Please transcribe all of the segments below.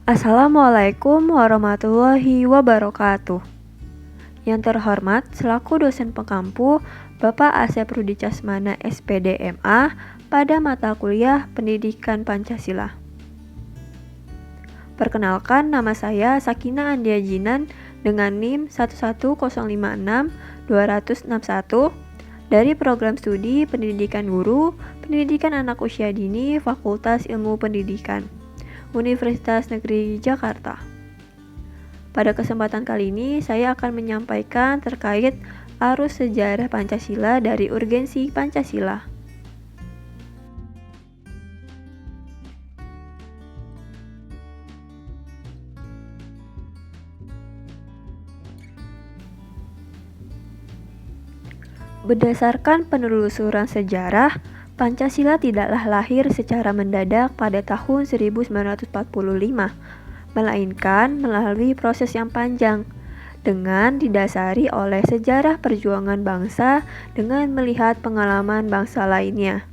Assalamualaikum warahmatullahi wabarakatuh. Yang terhormat selaku dosen pengampu Bapak Asep Rudi Casmana SPD MA pada mata kuliah Pendidikan Pancasila. Perkenalkan, nama saya Sakina Andia Jinan dengan NIM 11056-261 dari Program Studi Pendidikan Guru, Pendidikan Anak Usia Dini, Fakultas Ilmu Pendidikan, Universitas Negeri Jakarta. Pada kesempatan kali ini, saya akan menyampaikan terkait arus sejarah Pancasila dari urgensi Pancasila. Berdasarkan penelusuran sejarah, Pancasila tidaklah lahir secara mendadak pada tahun 1945, melainkan melalui proses yang panjang, dengan didasari oleh sejarah perjuangan bangsa dengan melihat pengalaman bangsa lainnya.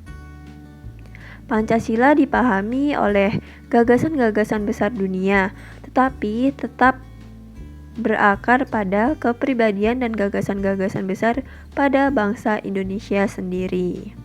Pancasila dipahami oleh gagasan-gagasan besar dunia, tetapi tetap berakar pada kepribadian dan gagasan-gagasan besar pada bangsa Indonesia sendiri.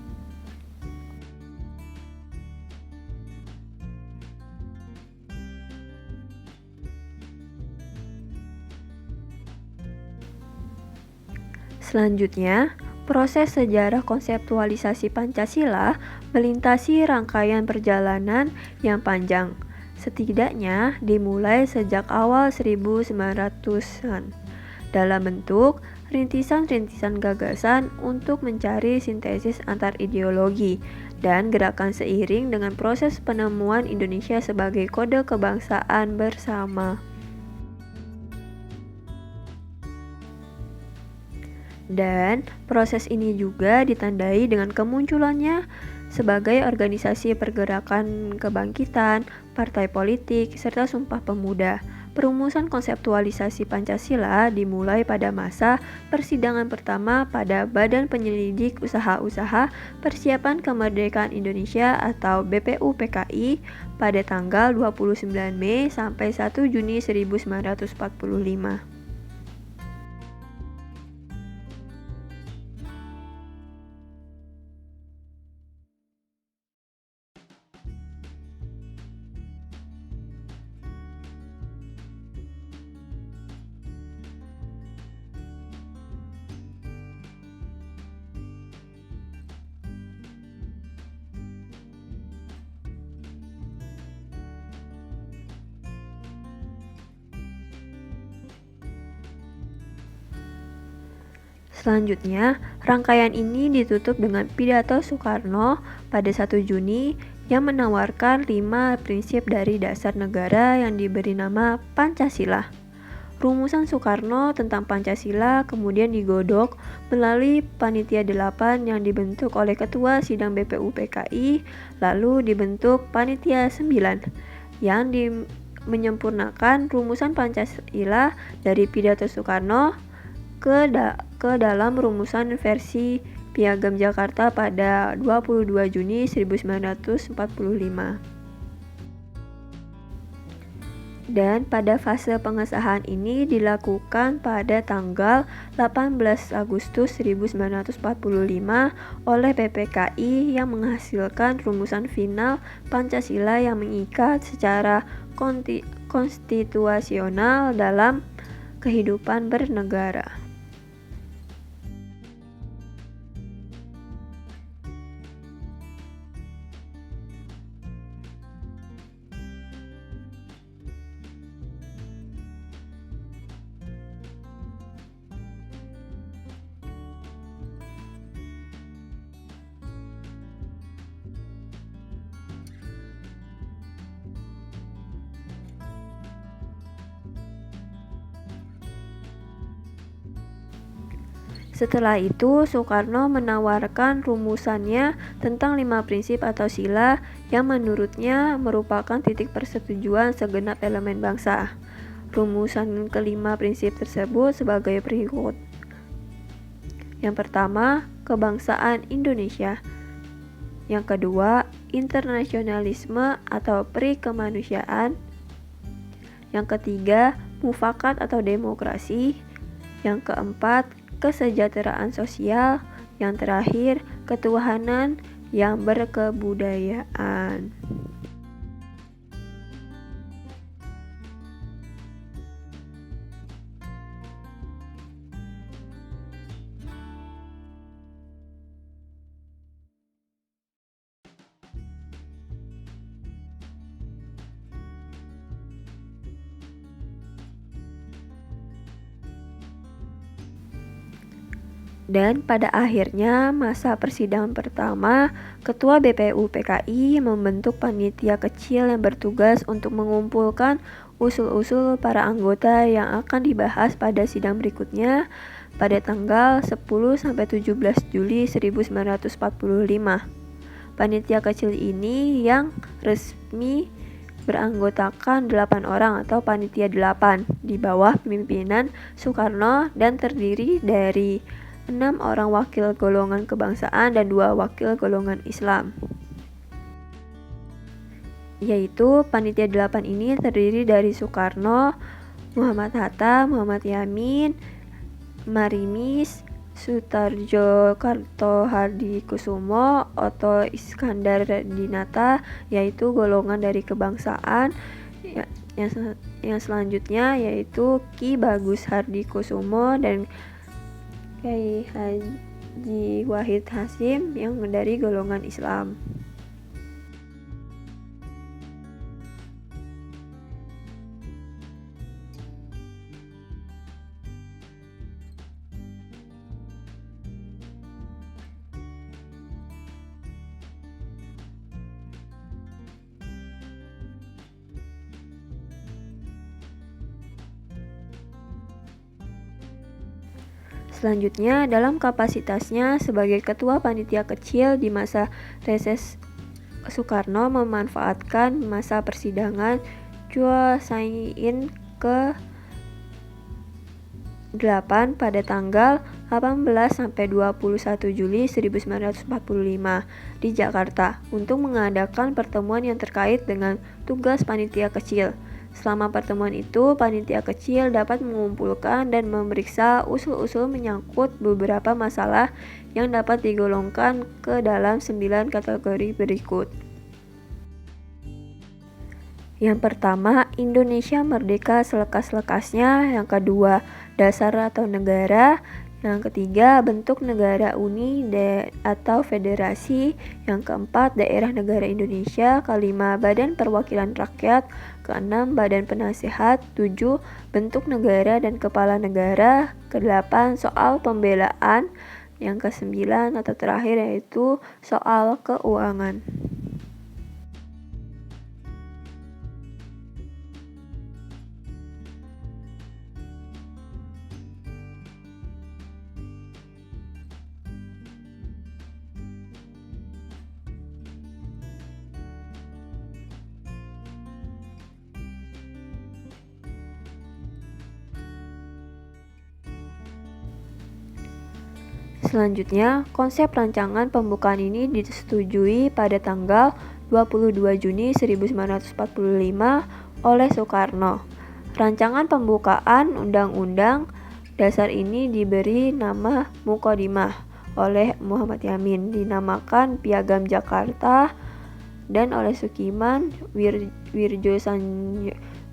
Selanjutnya, proses sejarah konseptualisasi Pancasila melintasi rangkaian perjalanan yang panjang, setidaknya dimulai sejak awal 1900-an, dalam bentuk rintisan-rintisan gagasan untuk mencari sintesis antar ideologi dan gerakan seiring dengan proses penemuan Indonesia sebagai kode kebangsaan bersama. Dan proses ini juga ditandai dengan kemunculannya sebagai organisasi pergerakan kebangkitan, partai politik, serta Sumpah Pemuda. Perumusan konseptualisasi Pancasila dimulai pada masa persidangan pertama pada Badan Penyelidik Usaha-Usaha Persiapan Kemerdekaan Indonesia atau BPUPKI pada tanggal 29 Mei sampai 1 Juni 1945. Selanjutnya, rangkaian ini ditutup dengan pidato Soekarno pada 1 Juni yang menawarkan 5 prinsip dari dasar negara yang diberi nama Pancasila. Rumusan Soekarno tentang Pancasila kemudian digodok melalui Panitia 8 yang dibentuk oleh Ketua Sidang BPUPKI, lalu dibentuk Panitia 9 yang menyempurnakan rumusan Pancasila dari pidato Soekarno ke dalam rumusan versi Piagam Jakarta pada 22 Juni 1945. Dan pada fase pengesahan ini dilakukan pada tanggal 18 Agustus 1945 oleh PPKI yang menghasilkan rumusan final Pancasila yang mengikat secara konstitusional dalam kehidupan bernegara. Setelah itu, Soekarno menawarkan rumusannya tentang 5 prinsip atau sila yang menurutnya merupakan titik persetujuan segenap elemen bangsa. Rumusan kelima prinsip tersebut sebagai berikut. Yang pertama, kebangsaan Indonesia. Yang kedua, internasionalisme atau perikemanusiaan. Yang ketiga, mufakat atau demokrasi. Yang keempat, kesejahteraan sosial. Yang terakhir, ketuhanan yang berkebudayaan. Dan pada akhirnya masa persidangan pertama, Ketua BPU PKI membentuk panitia kecil yang bertugas untuk mengumpulkan usul-usul para anggota yang akan dibahas pada sidang berikutnya pada tanggal 10-17 Juli 1945. Panitia kecil ini yang resmi beranggotakan 8 orang atau panitia 8 di bawah pimpinan Soekarno dan terdiri dari 6 orang wakil golongan kebangsaan dan 2 wakil golongan Islam. Yaitu panitia 8 ini terdiri dari Soekarno, Muhammad Hatta, Muhammad Yamin, Marimis, Sutarjo Kartohardikusumo, Otto Iskandar Dinata, yaitu golongan dari kebangsaan. Yang selanjutnya yaitu Ki Bagus Hardikusumo dan Kiai Haji Wahid Hasyim yang dari golongan Islam. Selanjutnya, dalam kapasitasnya sebagai ketua panitia kecil di masa reses, Soekarno memanfaatkan masa persidangan Chua Sai-in ke-8 pada tanggal 18-21 Juli 1945 di Jakarta untuk mengadakan pertemuan yang terkait dengan tugas panitia kecil. Selama pertemuan itu, panitia kecil dapat mengumpulkan dan memeriksa usul-usul menyangkut beberapa masalah yang dapat digolongkan ke dalam 9 kategori berikut. Yang pertama, Indonesia merdeka selekas-lekasnya. Yang kedua, dasar atau negara. Yang ketiga, bentuk negara uni atau federasi. Yang keempat, daerah negara Indonesia. Kelima, badan perwakilan rakyat. Keenam, badan penasehat. 7, bentuk negara dan kepala negara. Kedelapan, soal pembelaan. Yang kesembilan atau terakhir yaitu soal keuangan. Selanjutnya, konsep rancangan pembukaan ini disetujui pada tanggal 22 Juni 1945 oleh Soekarno. Rancangan pembukaan Undang-Undang Dasar ini diberi nama Muqaddimah oleh Muhammad Yamin, dinamakan Piagam Jakarta, dan oleh Sukiman Wirjo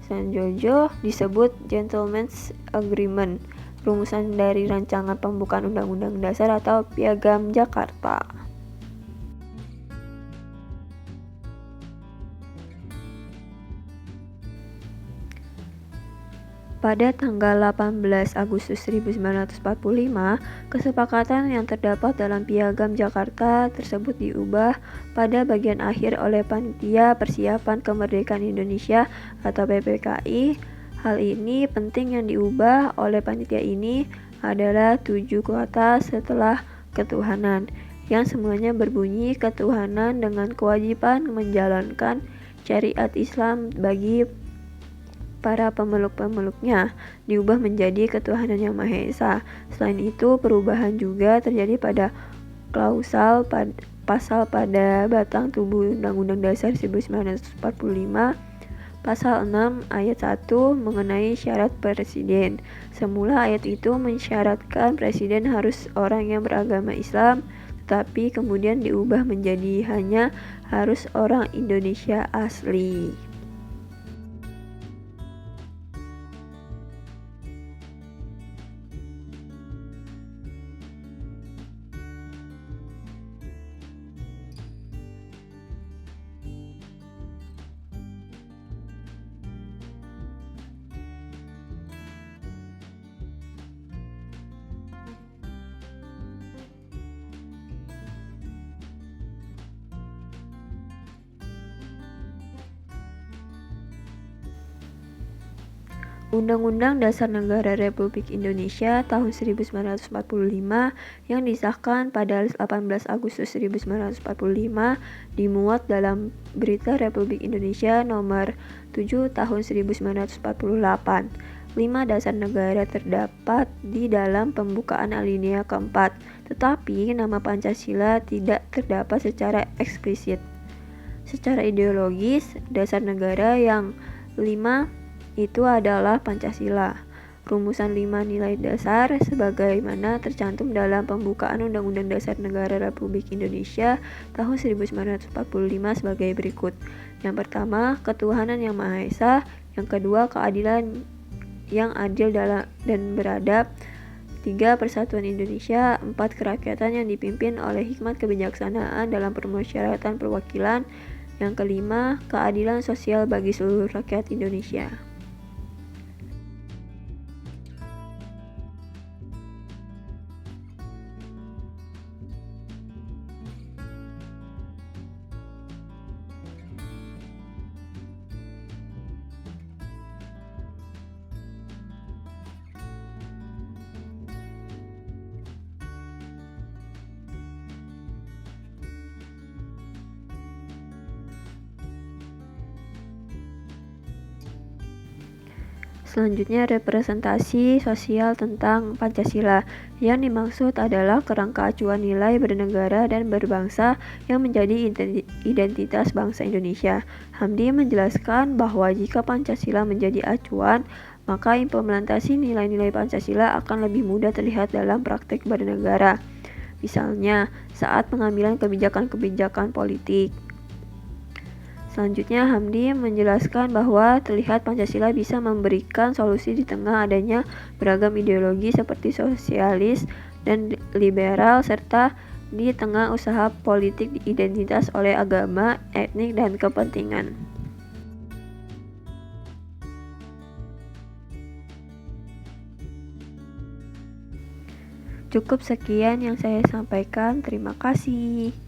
Sanjojo disebut Gentleman's Agreement. Rumusan dari rancangan pembukaan Undang-Undang Dasar atau Piagam Jakarta. Pada tanggal 18 Agustus 1945, kesepakatan yang terdapat dalam Piagam Jakarta tersebut diubah pada bagian akhir oleh Panitia Persiapan Kemerdekaan Indonesia atau PPKI. Hal ini penting. Yang diubah oleh panitia ini adalah 7 kata setelah ketuhanan, yang semuanya berbunyi ketuhanan dengan kewajiban menjalankan syariat Islam bagi para pemeluk-pemeluknya, diubah menjadi ketuhanan yang Maha Esa. Selain itu, perubahan juga terjadi pada klausal pasal pada batang tubuh Undang-Undang Dasar 1945. Pasal 6 ayat 1 mengenai syarat presiden. Semula ayat itu mensyaratkan presiden harus orang yang beragama Islam, tetapi kemudian diubah menjadi hanya harus orang Indonesia asli. Undang-Undang Dasar Negara Republik Indonesia tahun 1945 yang disahkan pada 18 Agustus 1945 dimuat dalam Berita Republik Indonesia nomor 7 tahun 1948. 5 dasar negara terdapat di dalam pembukaan alinea keempat, tetapi nama Pancasila tidak terdapat secara eksplisit. Secara ideologis, dasar negara yang 5 itu adalah Pancasila. Rumusan 5 nilai dasar sebagaimana tercantum dalam pembukaan Undang-Undang Dasar Negara Republik Indonesia tahun 1945 sebagai berikut. Yang pertama, ketuhanan yang Maha Esa. Yang kedua, keadilan yang adil dan beradab. 3. Persatuan Indonesia. 4. Kerakyatan yang dipimpin oleh hikmat kebijaksanaan dalam permusyawaratan perwakilan. Yang kelima, keadilan sosial bagi seluruh rakyat Indonesia. Selanjutnya, representasi sosial tentang Pancasila. Yang dimaksud adalah kerangka acuan nilai bernegara dan berbangsa yang menjadi identitas bangsa Indonesia. Hamdi menjelaskan bahwa jika Pancasila menjadi acuan, maka implementasi nilai-nilai Pancasila akan lebih mudah terlihat dalam praktek bernegara. Misalnya, saat pengambilan kebijakan-kebijakan politik. Selanjutnya, Hamdi menjelaskan bahwa terlihat Pancasila bisa memberikan solusi di tengah adanya beragam ideologi seperti sosialis dan liberal, serta di tengah usaha politik identitas oleh agama, etnik, dan kepentingan. Cukup sekian yang saya sampaikan. Terima kasih.